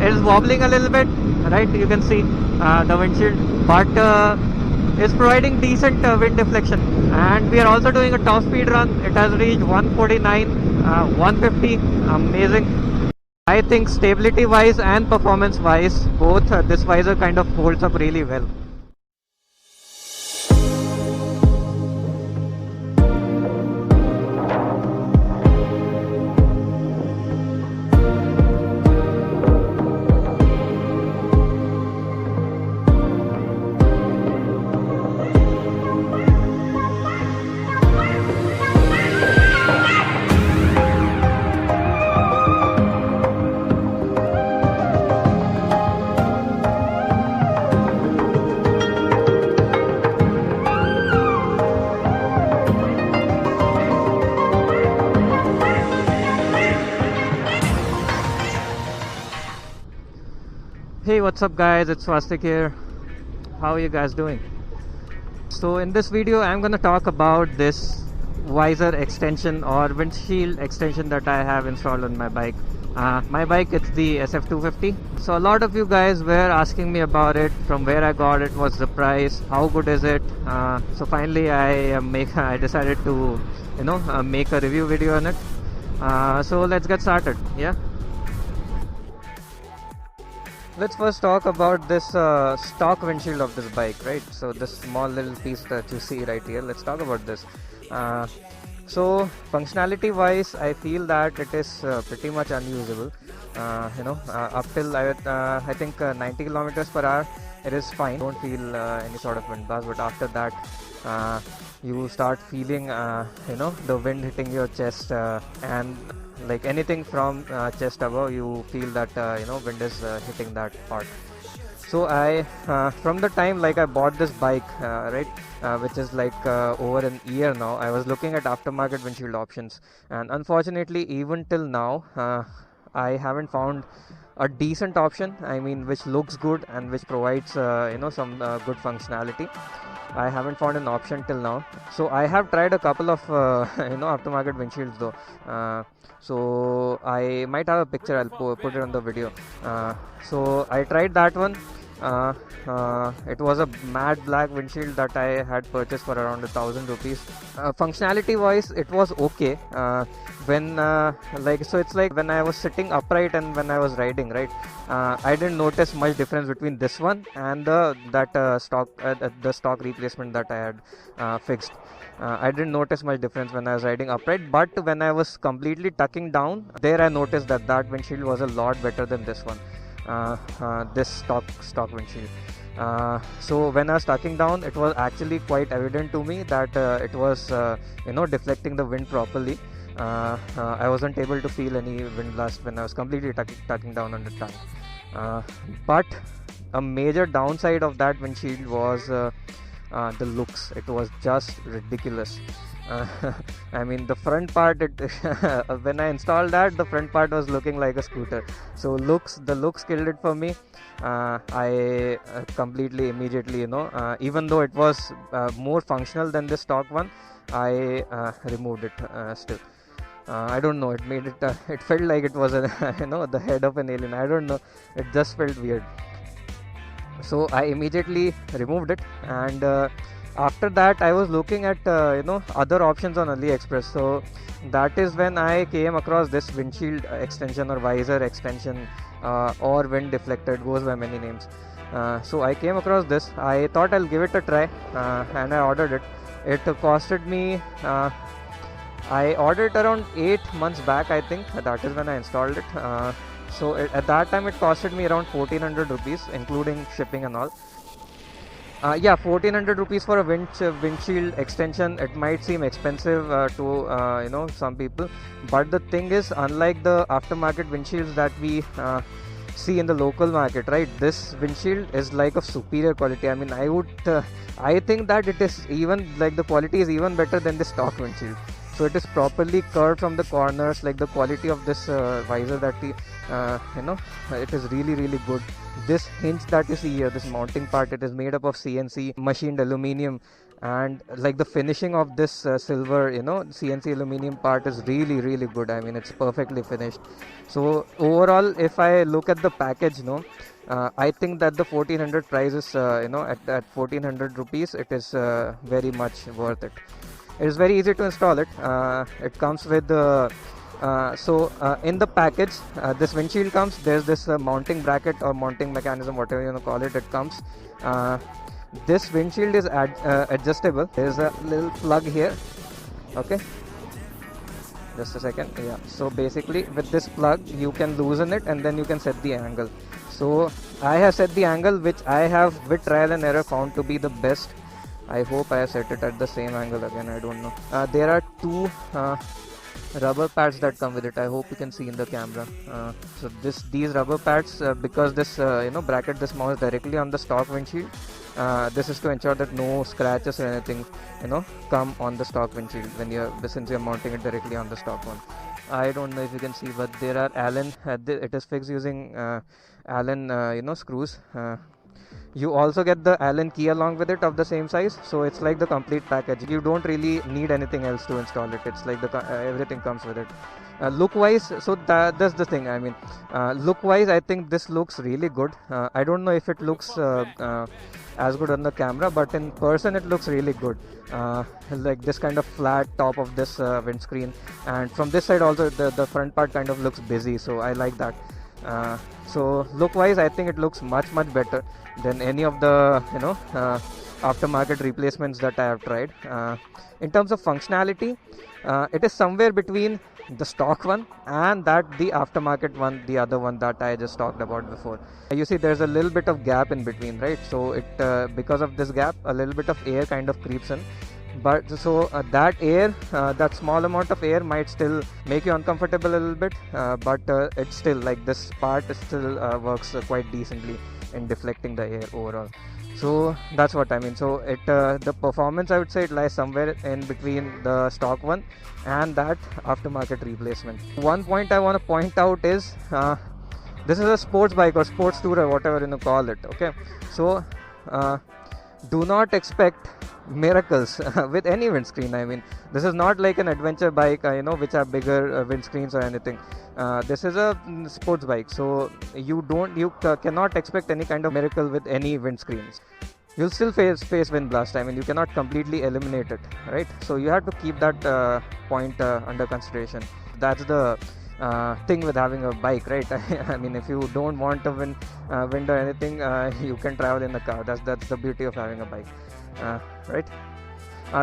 it is wobbling a little bit, right? You can see the windshield, but it's providing decent wind deflection. And we are also doing a top speed run. It has reached 149, 150. Amazing. I think stability wise and performance wise, both this visor kind of holds up really well. Hey, what's up guys, it's Swastik here. How are you guys doing? So in this video I'm gonna talk about this visor extension or windshield extension that I have installed on my bike. My bike, it's the SF250. So a lot of you guys were asking me about it, from where I got it, what's the price, how good is it. So finally I decided to make a review video on it. So let's get started. Yeah, let's first talk about this stock windshield of this bike, right? So this small little piece that you see right here, let's talk about this. So functionality wise, I feel that it is pretty much unusable. Up till I think 90 kilometers per hour, it is fine. Don't feel any sort of wind blast, but after that you start feeling the wind hitting your chest, and like anything from chest above, you feel that wind is hitting that part. So I from the time like I bought this bike, right, which is like over an year now, I was looking at aftermarket windshield options, and unfortunately even till now I haven't found a decent option, I mean, which looks good and which provides some good functionality. I haven't found an option till now. So I have tried a couple of aftermarket windshields though. So I might have a picture, I'll put it on the video. So I tried that one. It was a matte black windshield that I had purchased for around 1,000 rupees. Functionality wise, it was okay. So it's like when I was sitting upright and when I was riding, right, I didn't notice much difference between this one and the stock replacement that I had fixed. I didn't notice much difference when I was riding upright, but when I was completely tucking down, there I noticed that windshield was a lot better than this one, this stock windshield. So when I was tucking down, it was actually quite evident to me that it was deflecting the wind properly. I wasn't able to feel any wind blast when I was completely tucking down on the tongue. But a major downside of that windshield was the looks. It was just ridiculous. I mean, the front part, when I installed that, the front part was looking like a scooter. So the looks killed it for me. I completely immediately even though it was more functional than the stock one, I removed it still. I don't know, it made it it felt like it was the head of an alien. I don't know, it just felt weird. So I immediately removed it, and after that I was looking at other options on AliExpress. So that is when I came across this windshield extension or visor extension, or wind deflector, it goes by many names. So I came across this. I thought I'll give it a try, and I ordered it. It costed me I ordered around 8 months back, I think. That is when I installed it. So at that time it costed me around 1400 rupees, including shipping and all. 1400 rupees for a windshield extension. It might seem expensive to some people, but the thing is, unlike the aftermarket windshields that we see in the local market, right, this windshield is like of superior quality. I mean, I think that it is even like the quality is even better than the stock windshield. So it is properly curved from the corners. Like the quality of this visor that it is really good. This hinge that you see here, this mounting part, it is made up of CNC machined aluminum, and like the finishing of this silver, you know, CNC aluminum part is really really good. I mean, it's perfectly finished. So overall, if I look at the package, I think that the 1400 price is, at 1400 rupees, it is very much worth it. It is very easy to install it. It comes with in the package, this windshield comes. There's this mounting bracket or mounting mechanism, whatever you want to call it. It comes. This windshield is adjustable. There's a little plug here. Okay, just a second. Yeah, so basically with this plug you can loosen it and then you can set the angle. So I have set the angle, which I have with trial and error found to be the best. I hope I have set it at the same angle again. I don't know. There are two rubber pads that come with it. I hope you can see in the camera. So these rubber pads, because this bracket this mounts directly on the stock windshield. This is to ensure that no scratches or anything come on the stock windshield since you're mounting it directly on the stock one. I don't know if you can see, but there are Allen. It is fixed using Allen screws. You also get the Allen key along with it of the same size, so it's like the complete package. You don't really need anything else to install it. It's like everything comes with it. Look wise, so that's the thing. I mean, look wise, I think this looks really good. I don't know if it looks as good on the camera, but in person it looks really good. Like this kind of flat top of this windscreen, and from this side also the front part kind of looks busy, so I like that. So look wise, I think it looks much better than any of the aftermarket replacements that I have tried. In terms of functionality, it is somewhere between the stock one and the aftermarket one, the other one that I just talked about before. You see there's a little bit of gap in between, right? So it because of this gap, a little bit of air kind of creeps in. But so that air, that small amount of air might still make you uncomfortable a little bit, but it's still like this part still works quite decently in deflecting the air overall. So that's what I mean. So the performance, I would say, it lies somewhere in between the stock one and that aftermarket replacement. One point I want to point out is this is a sports bike or sports tourer, whatever you call it. Okay, so do not expect miracles with any windscreen. I mean, this is not like an adventure bike, which have bigger windscreens or anything. This is a sports bike, so you cannot expect any kind of miracle with any windscreens. You'll still face wind blast. I mean, you cannot completely eliminate it, right? So you have to keep that point under consideration. That's the thing with having a bike, right? I mean, if you don't want a wind or anything, you can travel in a car. That's the beauty of having a bike, right?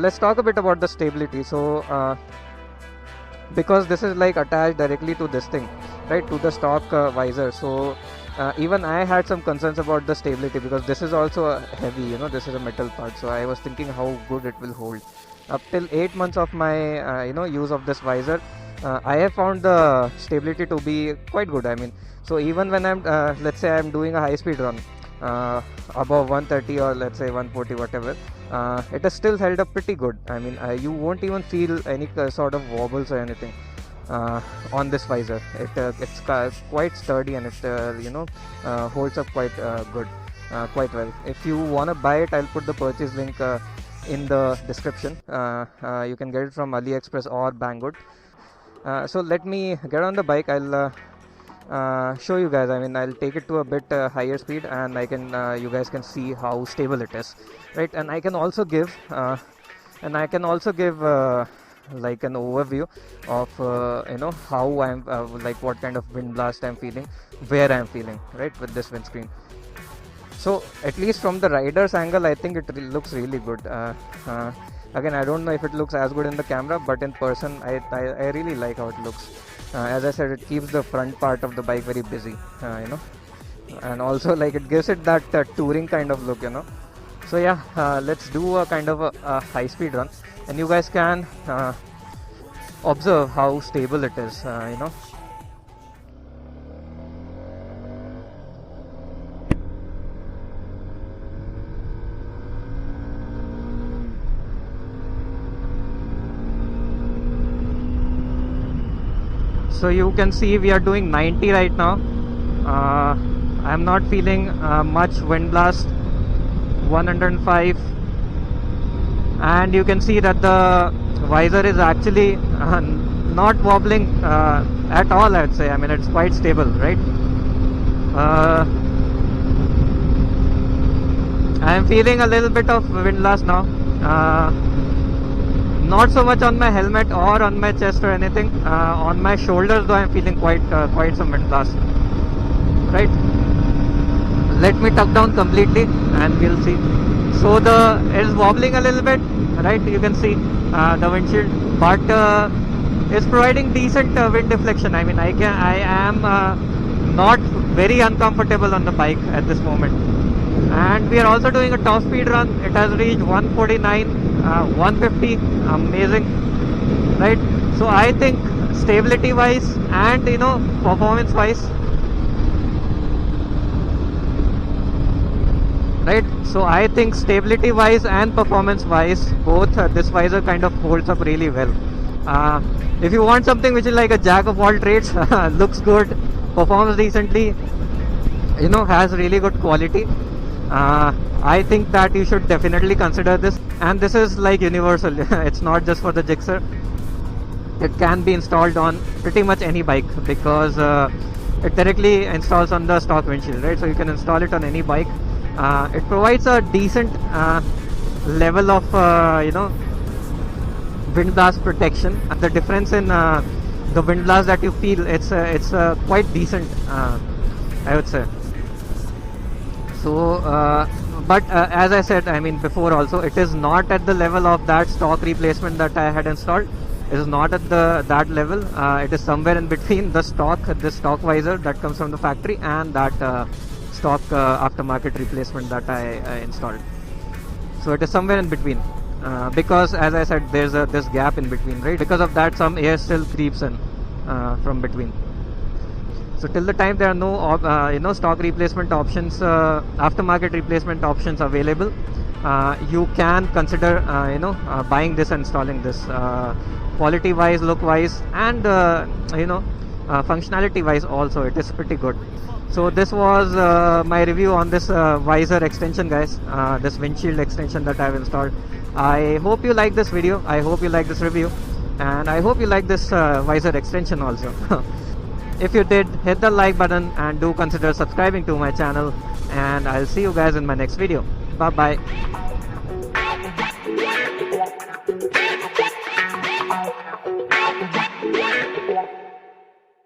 Let's talk a bit about the stability. So because this is like attached directly to this thing, right, to the stock visor, so even I had some concerns about the stability, because this is also heavy, this is a metal part. So I was thinking how good it will hold. Up till 8 months of my use of this visor, I have found the stability to be quite good. I mean, so even when I'm let's say I'm doing a high speed run above 130 or let's say 140, whatever, it is still held up pretty good. I mean, you won't even feel any sort of wobbles or anything on this visor. It's quite sturdy, and it holds up quite good, quite well. If you want to buy it, I'll put the purchase link in the description. You can get it from AliExpress or Banggood. So let me get on the bike. I'll show you guys. I mean, I'll take it to a bit higher speed, and you guys can see how stable it is, right? And I can also give like an overview of how I'm like what kind of wind blast I'm feeling, where I'm feeling, right, with this windscreen. So at least from the rider's angle, I think it looks really good. Again, I don't know if it looks as good in the camera, but in person I really like how it looks. As I said, it keeps the front part of the bike very busy, and also like it gives it that touring kind of look, So yeah, let's do a kind of a high speed run, and you guys can observe how stable it is, So you can see we are doing 90 right now. I'm not feeling much wind blast. 105, and you can see that the visor is actually not wobbling at all, I'd say. I mean, it's quite stable, right? I am feeling a little bit of windblast now. Not so much on my helmet or on my chest or anything. On my shoulders though, I am feeling quite some windblast. Right? Let me tuck down completely and we'll see. So it is wobbling a little bit, right? You can see the windshield, but it's providing decent wind deflection. I mean, I am not very uncomfortable on the bike at this moment. And we are also doing a top speed run. It has reached 149, 150. Amazing, right? So I think stability wise and performance wise, right? So I think stability wise and performance wise, both this visor kind of holds up really well. If you want something which is like a jack of all trades, looks good, performs decently, has really good quality, I think that you should definitely consider this. And this is like universal. It's not just for the Gixxer. It can be installed on pretty much any bike because it directly installs on the stock windshield, right? So you can install it on any bike. It provides a decent level of wind blast protection. And the difference in the wind blast that you feel, it's quite decent, I would say. So but as I said, I mean before also, it is not at the level of that stock replacement that I had installed. It is not at that level. It is somewhere in between this stock visor that comes from the factory and that stock aftermarket replacement that I installed. So it is somewhere in between, because as I said, there's this gap in between, right? Because of that, some air still creeps in from between. So till the time there are no stock replacement options, aftermarket replacement options available, you can consider buying this and installing this. Quality wise, look wise, and functionality wise also, it is pretty good. So this was my review on this visor extension, guys, this windshield extension that I've installed. I hope you like this video, I hope you like this review, and I hope you like this visor extension also. If you did, hit the like button and do consider subscribing to my channel, and I'll see you guys in my next video. Bye bye.